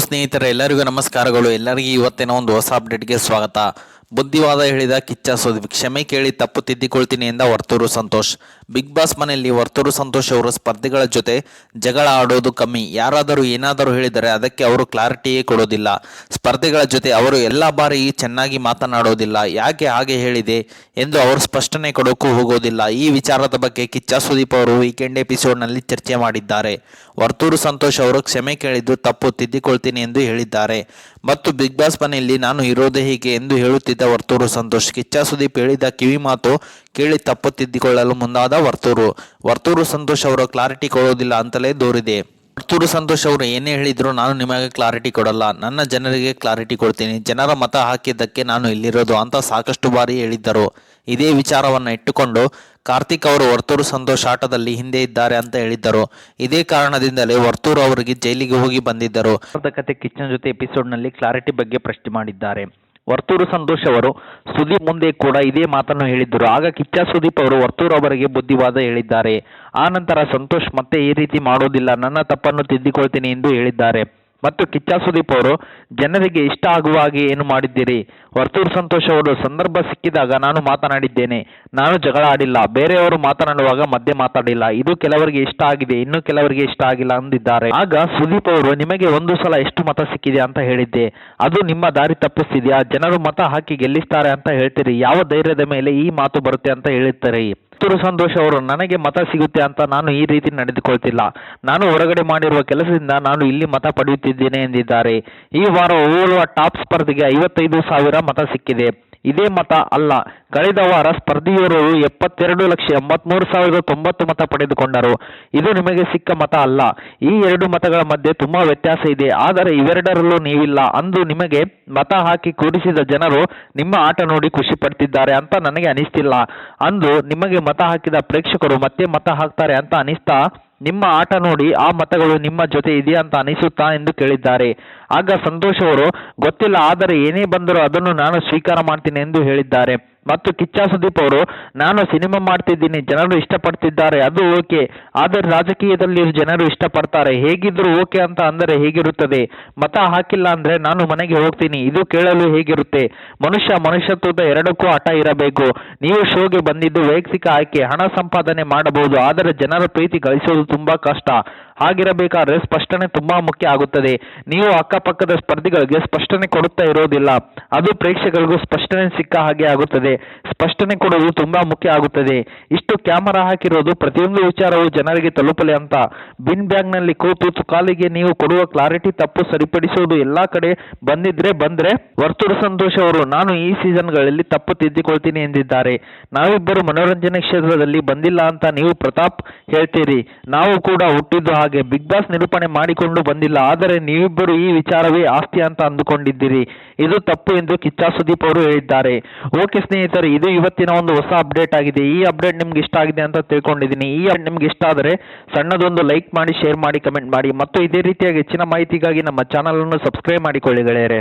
ಸ್ನೇಹಿತರೆ, ಎಲ್ಲರಿಗೂ ನಮಸ್ಕಾರಗಳು. ಎಲ್ಲರಿಗೂ ಇವತ್ತಿನ ಒಂದು ಹೊಸ ಅಪ್ಡೇಟ್ಗೆ ಸ್ವಾಗತ. ಬುದ್ಧಿವಾದ ಹೇಳಿದ ಕಿಚ್ಚ ಸುದೀಪ್, ಕ್ಷಮೆ ಕೇಳಿ ತಪ್ಪು ತಿದ್ದಿಕೊಳ್ತೀನಿ ಎಂದ ವರ್ತೂರು ಸಂತೋಷ್. ಬಿಗ್ ಬಾಸ್ ಮನೆಯಲ್ಲಿ ವರ್ತೂರು ಸಂತೋಷ್ ಅವರು ಸ್ಪರ್ಧಿಗಳ ಜೊತೆ ಜಗಳ ಆಡೋದು ಕಮ್ಮಿ. ಯಾರಾದರೂ ಏನಾದರೂ ಹೇಳಿದರೆ ಅದಕ್ಕೆ ಅವರು ಕ್ಲಾರಿಟಿಯೇ ಕೊಡೋದಿಲ್ಲ. ಸ್ಪರ್ಧಿಗಳ ಜೊತೆ ಅವರು ಎಲ್ಲ ಬಾರಿ ಚೆನ್ನಾಗಿ ಮಾತನಾಡೋದಿಲ್ಲ. ಯಾಕೆ ಹಾಗೆ ಹೇಳಿದೆ ಎಂದು ಅವರು ಸ್ಪಷ್ಟನೆ ಕೊಡೋಕ್ಕೂ ಹೋಗೋದಿಲ್ಲ. ಈ ವಿಚಾರದ ಬಗ್ಗೆ ಕಿಚ್ಚ ಸುದೀಪ್ ಅವರು ವೀಕೆಂಡ್ ಎಪಿಸೋಡ್ನಲ್ಲಿ ಚರ್ಚೆ ಮಾಡಿದ್ದಾರೆ. ವರ್ತೂರು ಸಂತೋಷ್ ಅವರು ಕ್ಷಮೆ ಕೇಳಿದ್ದು ತಪ್ಪು ತಿದ್ದಿಕೊಳ್ತೀನಿ ಎಂದು ಹೇಳಿದ್ದಾರೆ. ಮತ್ತು ಬಿಗ್ ಬಾಸ್ ಮನೆಯಲ್ಲಿ ನಾನು ಇರೋದೇ ಹೀಗೆ ಎಂದು ಹೇಳುತ್ತಿದ್ದ ವರ್ತೂರು ಸಂತೋಷ್, ಕಿಚ್ಚ ಸುದೀಪ್ ಹೇಳಿದ ಕಿವಿ ಮಾತು ಕೇಳಿ ತಪ್ಪು ತಿದ್ದಿಕೊಳ್ಳಲು ಮುಂದಾದ ವರ್ತೂರು ಸಂತೋಷ್ ಅವರು ಕ್ಲಾರಿಟಿ ಕೊಡೋದಿಲ್ಲ ಅಂತಲೇ ದೂರಿದೆ. ವರ್ತೂರು ಸಂತೋಷ್ ಅವರು ಏನೇ ಹೇಳಿದ್ರು ನಾನು ನಿಮಗೆ ಕ್ಲಾರಿಟಿ ಕೊಡಲ್ಲ, ನನ್ನ ಜನರಿಗೆ ಕ್ಲಾರಿಟಿ ಕೊಡ್ತೀನಿ, ಜನರ ಮತ ಹಾಕಿದ್ದಕ್ಕೆ ನಾನು ಇಲ್ಲಿರೋದು ಅಂತ ಸಾಕಷ್ಟು ಬಾರಿ ಹೇಳಿದ್ದರು. ಇದೇ ವಿಚಾರವನ್ನು ಇಟ್ಟುಕೊಂಡು ಕಾರ್ತಿಕ್ ಅವರು ವರ್ತೂರು ಸಂತೋಷ್ ಆಟದಲ್ಲಿ ಹಿಂದೆ ಇದ್ದಾರೆ ಅಂತ ಹೇಳಿದ್ದರು. ಇದೇ ಕಾರಣದಿಂದಲೇ ವರ್ತೂರು ಅವರಿಗೆ ಜೈಲಿಗೆ ಹೋಗಿ ಬಂದಿದ್ದರು. ಕತೆ ಕಿಚ್ಚನ್ ಜೊತೆ ಎಪಿಸೋಡ್ನಲ್ಲಿ ಕ್ಲಾರಿಟಿ ಬಗ್ಗೆ ಪ್ರಶ್ನೆ ಮಾಡಿದ್ದಾರೆ. ವರ್ತೂರು ಸಂತೋಷ್ ಅವರು ಸುದೀಪ್ ಮುಂದೆ ಕೂಡ ಇದೇ ಮಾತನ್ನು ಹೇಳಿದ್ದರು. ಆಗ ಕಿಚ್ಚ ಸುದೀಪ್ ಅವರು ವರ್ತೂರು ಅವರಿಗೆ ಬುದ್ಧಿವಾದ ಹೇಳಿದ್ದಾರೆ. ಆ ನಂತರ ಸಂತೋಷ್ ಮತ್ತೆ ಈ ರೀತಿ ಮಾಡೋದಿಲ್ಲ, ನನ್ನ ತಪ್ಪನ್ನು ತಿದ್ದಿಕೊಳ್ತೀನಿ ಎಂದು ಹೇಳಿದ್ದಾರೆ. ಮತ್ತು ಕಿಚ್ಚ ಸುದೀಪ್ ಅವರು ಜನರಿಗೆ ಇಷ್ಟ ಆಗುವ ಹಾಗೆ ಏನು ಮಾಡಿದ್ದೀರಿ? ವರ್ತೂರು ಸಂತೋಷ್ ಅವರು ಸಂದರ್ಭ ಸಿಕ್ಕಿದಾಗ ನಾನು ಮಾತನಾಡಿದ್ದೇನೆ, ನಾನು ಜಗಳ ಆಡಿಲ್ಲ, ಬೇರೆಯವರು ಮಾತನಾಡುವಾಗ ಮಧ್ಯೆ ಮಾತಾಡಿಲ್ಲ. ಇದು ಕೆಲವರಿಗೆ ಇಷ್ಟ ಆಗಿದೆ, ಇನ್ನು ಕೆಲವರಿಗೆ ಇಷ್ಟ ಆಗಿಲ್ಲ ಅಂದಿದ್ದಾರೆ. ಆಗ ಸುದೀಪ್ ಅವರು ನಿಮಗೆ ಒಂದು ಸಲ ಎಷ್ಟು ಮತ ಸಿಕ್ಕಿದೆ ಅಂತ ಹೇಳಿದ್ದೆ, ಅದು ನಿಮ್ಮ ದಾರಿ ತಪ್ಪಿಸ್ತಿದ್ಯಾ? ಜನರು ಮತ ಹಾಕಿ ಗೆಲ್ಲಿಸ್ತಾರೆ ಅಂತ ಹೇಳ್ತೀರಿ, ಯಾವ ಧೈರ್ಯದ ಮೇಲೆ ಈ ಮಾತು ಬರುತ್ತೆ ಅಂತ ಹೇಳುತ್ತಾರೆ. ವರ್ತೂರು ಸಂತೋಷ್ ಅವರು ನನಗೆ ಮತ ಸಿಗುತ್ತೆ ಅಂತ ನಾನು ಈ ರೀತಿ ನಡೆದುಕೊಳ್ತಿಲ್ಲ, ನಾನು ಹೊರಗಡೆ ಮಾಡಿರುವ ಕೆಲಸದಿಂದ ನಾನು ಇಲ್ಲಿ ಮತ ಪಡೆಯುತ್ತಿದ್ದೇನೆ ಎಂದಿದ್ದಾರೆ. ಈ ವಾರ ಓರ್ವ ಟಾಪ್ ಸ್ಪರ್ಧಿಗೆ 55,000 ಮತ ಸಿಕ್ಕಿದೆ. ಇದೇ ಮತ ಅಲ್ಲ, ಕಳೆದ ವಾರ ಸ್ಪರ್ಧಿಯೋರ್ವರು 72,83,090 ಮತ ಪಡೆದುಕೊಂಡರು. ಇದು ನಿಮಗೆ ಸಿಕ್ಕ ಮತ ಅಲ್ಲ. ಈ ಎರಡು ಮತಗಳ ಮಧ್ಯೆ ತುಂಬಾ ವ್ಯತ್ಯಾಸ ಇದೆ. ಆದರೆ ಇವೆರಡರಲ್ಲೂ ನೀವಿಲ್ಲ. ಅಂದು ನಿಮಗೆ ಮತ ಹಾಕಿ ಕೂಡಿಸಿದ ಜನರು ನಿಮ್ಮ ಆಟ ನೋಡಿ ಖುಷಿ ಪಡ್ತಿದ್ದಾರೆ ಅಂತ ನನಗೆ ಅನಿಸ್ತಿಲ್ಲ. ಅಂದು ನಿಮಗೆ ಮತ ಹಾಕಿದ ಪ್ರೇಕ್ಷಕರು ಮತ್ತೆ ಮತ ಹಾಕ್ತಾರೆ ಅಂತ ಅನಿಸ್ತಾ? ನಿಮ್ಮ ಆಟ ನೋಡಿ ಆ ಮತಗಳು ನಿಮ್ಮ ಜೊತೆ ಇದೆಯಾ ಅಂತ ಅನಿಸುತ್ತಾ ಎಂದು ಕೇಳಿದ್ದಾರೆ. ಆಗ ಸಂತೋಷ್ ಅವರು ಗೊತ್ತಿಲ್ಲ, ಆದರೆ ಏನೇ ಬಂದರೂ ಅದನ್ನು ನಾನು ಸ್ವೀಕಾರ ಮಾಡ್ತೀನಿ ಎಂದು ಹೇಳಿದ್ದಾರೆ. ಮತ್ತು ಕಿಚ್ಚ ಸುದೀಪ್ ಅವರು ನಾನು ಸಿನಿಮಾ ಮಾಡ್ತಿದ್ದೀನಿ, ಜನರು ಇಷ್ಟಪಡ್ತಿದ್ದಾರೆ, ಅದು ಓಕೆ, ಆದರೆ ರಾಜಕೀಯದಲ್ಲಿ ಜನರು ಇಷ್ಟಪಡ್ತಾರೆ, ಹೇಗಿದ್ರು ಓಕೆ ಅಂತ ಅಂದರೆ ಹೇಗಿರುತ್ತದೆ? ಮತ ಹಾಕಿಲ್ಲ ಅಂದ್ರೆ ನಾನು ಮನೆಗೆ ಹೋಗ್ತೀನಿ, ಇದು ಕೇಳಲು ಹೇಗಿರುತ್ತೆ? ಮನುಷ್ಯತ್ವದ ಎರಡಕ್ಕೂ ಹಠ ಇರಬೇಕು. ನೀವು ಶೋಗೆ ಬಂದಿದ್ದು ವೈಯಕ್ತಿಕ ಆಯ್ಕೆ, ಹಣ ಸಂಪಾದನೆ ಮಾಡಬಹುದು, ಆದರೆ ಜನರ ಪ್ರೀತಿ ಗಳಿಸೋದು ತುಂಬಾ ಕಷ್ಟ. ಹಾಗಿರಬೇಕಾದ್ರೆ ಸ್ಪಷ್ಟನೆ ತುಂಬಾ ಮುಖ್ಯ ಆಗುತ್ತದೆ. ನೀವು ಅಕ್ಕಪಕ್ಕದ ಸ್ಪರ್ಧಿಗಳಿಗೆ ಸ್ಪಷ್ಟನೆ ಕೊಡುತ್ತಾ ಇರೋದಿಲ್ಲ, ಅದು ಪ್ರೇಕ್ಷಕರಿಗೂ ಸ್ಪಷ್ಟನೆ ಸಿಕ್ಕ ಹಾಗೆ ಆಗುತ್ತದೆ. ಸ್ಪಷ್ಟನೆ ಕೊಡುವುದು ತುಂಬಾ ಮುಖ್ಯ ಆಗುತ್ತದೆ. ಇಷ್ಟು ಕ್ಯಾಮರಾ ಹಾಕಿರೋದು ಪ್ರತಿಯೊಂದು ವಿಚಾರವು ಜನರಿಗೆ ತಲುಪಲಿ ಅಂತ. ಬಿನ್ ಬ್ಯಾಗ್ ನಲ್ಲಿ ಕೂತು ತುಕಾಲಿಗೆ ನೀವು ಕೊಡುವ ಕ್ಲಾರಿಟಿ ತಪ್ಪು ಸರಿಪಡಿಸುವುದು ಎಲ್ಲಾ ಕಡೆ ಬಂದ್ರೆ ವರ್ತೂರು ಸಂತೋಷ್ ಅವರು ನಾನು ಈ ಸೀಸನ್ಗಳಲ್ಲಿ ತಪ್ಪು ತಿದ್ದಿಕೊಳ್ತೀನಿ ಎಂದಿದ್ದಾರೆ. ನಾವಿಬ್ಬರು ಮನೋರಂಜನೆ ಕ್ಷೇತ್ರದಲ್ಲಿ ಬಂದಿಲ್ಲ ಅಂತ ನೀವು ಪ್ರತಾಪ್ ಹೇಳ್ತೀರಿ, ನಾವು ಕೂಡ ಹುಟ್ಟಿದ್ದು ಹಾಗೆ ಬಿಗ್ ಬಾಸ್ ನಿರೂಪಣೆ ಮಾಡಿಕೊಂಡು ಬಂದಿಲ್ಲ, ಆದರೆ ನೀವಿಬ್ಬರು ಈ ವಿಚಾರವೇ ಆಸ್ತಿ ಅಂತ ಅಂದುಕೊಂಡಿದ್ದೀರಿ, ಇದು ತಪ್ಪು ಎಂದು ಕಿಚ್ಚ ಸುದೀಪ್ ಅವರು ಹೇಳಿದ್ದಾರೆ. ಓಕೆ ಸ್ನೇಹಿತರೆ, ಇದು ಇವತ್ತಿನ ಒಂದು ಹೊಸ ಅಪ್ಡೇಟ್ ಆಗಿದೆ. ಈ ಅಪ್ಡೇಟ್ ನಿಮ್ಗೆ ಇಷ್ಟ ಆಗಿದೆ ಅಂತ ತಿಳ್ಕೊಂಡಿದ್ದೀನಿ. ಈ ಅಪ್ಡೇಟ್ ನಿಮ್ಗೆ ಇಷ್ಟ ಆದರೆ ಸಣ್ಣದೊಂದು ಲೈಕ್ ಮಾಡಿ, ಶೇರ್ ಮಾಡಿ, ಕಮೆಂಟ್ ಮಾಡಿ ಮತ್ತು ಇದೇ ರೀತಿಯಾಗಿ ಹೆಚ್ಚಿನ ಮಾಹಿತಿಗಾಗಿ ನಮ್ಮ ಚಾನಲ್ ಅನ್ನು ಸಬ್ಸ್ಕ್ರೈಬ್ ಮಾಡಿಕೊಳ್ಳಿ ಗೆಳೆಯರೆ.